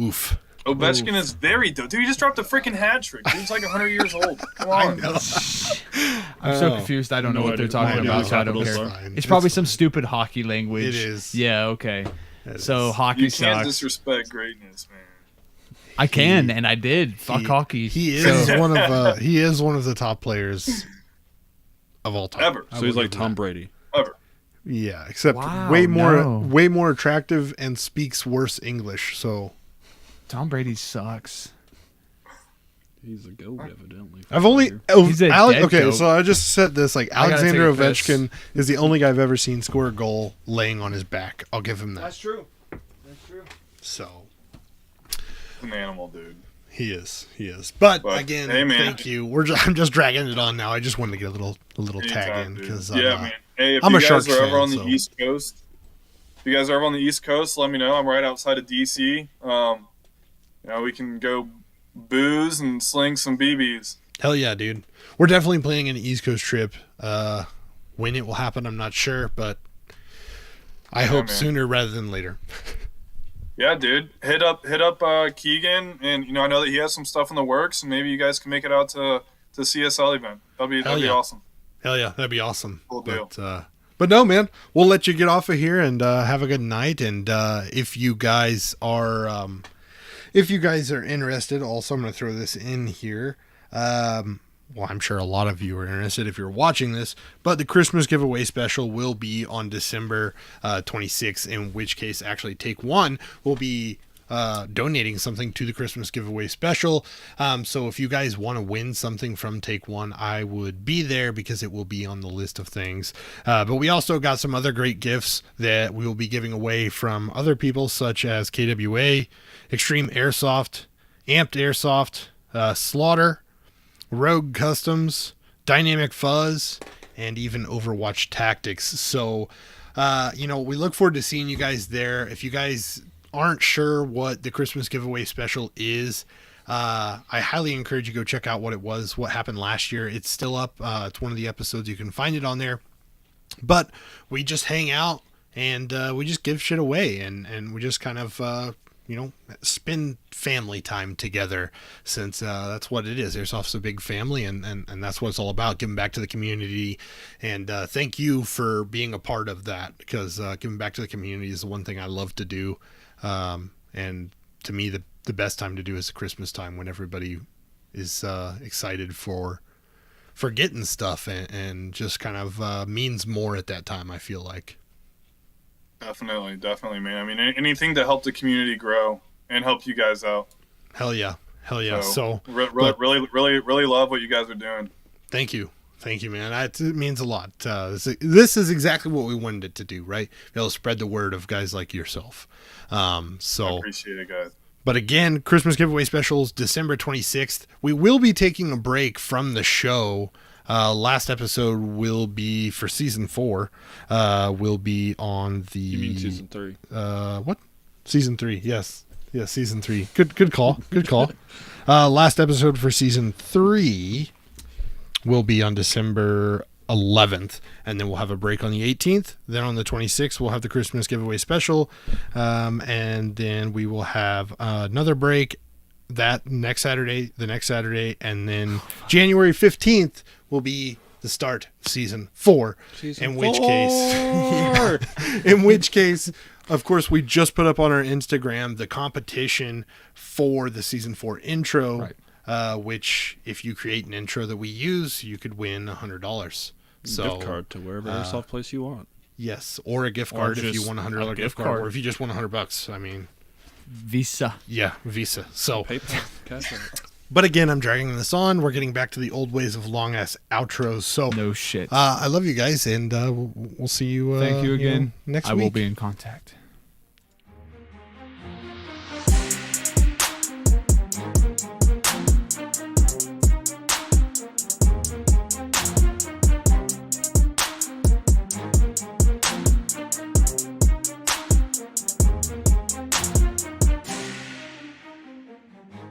oof. Ovechkin is very dope. Dude, he just dropped a freaking hat trick. Dude's like 100 years old. Come on. I'm so confused. I don't know No what they're idea. talking No about, idea. so I don't Capitals care. are fine. It's probably It's some fine. stupid hockey language. It is. Yeah, okay. It So is. hockey You can't sucks. disrespect greatness, man. I can, and I did. Fuck hockey. He is So- one of the top players of all time. Ever. So he's like Tom. Tom Brady. Ever. Yeah, except Wow, way no. more attractive and speaks worse English. So Tom Brady sucks. He's a goat, evidently. I've only He's a dead okay. goat. So I just said this, like, I gotta Alexander take a piss. Ovechkin is the only guy I've ever seen score a goal laying on his back. I'll give him that. true. That's true. So An animal, dude. he is. But But, again, hey, man. thank you. I'm just dragging it on now. I I just wanted to get a little tag Anytime, in dude. because Yeah, man. Hey, if I'm you a guys Sharks are ever fan, on the so- East Coast, if you guys are ever on the East Coast, let me know. I'm right outside of DC. We can go booze and sling some BBs. Hell yeah, dude. We're definitely planning an East Coast trip. When it will happen, I'm not sure, but I hope man. sooner rather than later. Yeah, dude. Hit up Keegan, and I know that he has some stuff in the works, and maybe you guys can make it out to CSL event. That'd be awesome. Hell yeah, that'd be awesome. Cool deal. But no, man, we'll let you get off of here and have a good night. And if you guys are interested, also I'm going to throw this in here. Well, I'm sure a lot of you are interested if you're watching this, but the Christmas giveaway special will be on December 26th, in which case actually Take One will be donating something to the Christmas giveaway special. So if you guys want to win something from Take One, I would be there because it will be on the list of things. But we also got some other great gifts that we will be giving away from other people, such as KWA, Extreme Airsoft, Amped Airsoft, Slaughter, Rogue Customs, Dynamic Fuzz, and even Overwatch Tactics. So, we look forward to seeing you guys there. If you guys aren't sure what the Christmas giveaway special is, I highly encourage you to go check out what happened last year. It's still up. It's one of the episodes. You can find it on there. But we just hang out and we just give shit away, and we just kind of spend family time together, since that's what it is. Airsoft's a big family, and that's what it's all about, giving back to the community. And thank you for being a part of that, because giving back to the community is the one thing I love to do. And to me, the best time to do is Christmas time, when everybody is excited for getting stuff, and just kind of means more at that time, I feel like. Definitely, man. I mean, anything to help the community grow and help you guys out. Hell yeah. So really love what you guys are doing. Thank you, man. It means a lot. This is exactly what we wanted it to do, right? Be able to spread the word of guys like yourself. I appreciate it, guys. But again, Christmas giveaway specials, December 26th. We will be taking a break from the show. Last episode will be for season 4. Will be on the. You mean season 3? What? Season 3? Yes, season 3. Good call. Last episode for season 3 will be on December 11th, and then we'll have a break on the 18th. Then on the 26th, we'll have the Christmas giveaway special, and then we will have another break the next Saturday, and then January 15th will be the start of season 4. In which case, of course, we just put up on our Instagram the competition for the season 4 intro, right. Which if you create an intro that we use, you could win $100. So, gift card to wherever airsoft place you want. Yes, or a gift card if you want $100 gift card, or if you just want $100. I mean, Visa. Yeah, Visa. So, PayPal, Cash App. But again, I'm dragging this on. We're getting back to the old ways of long ass outros. So no shit. I love you guys, and we'll see you. Thank you again. Next week. I will be in contact.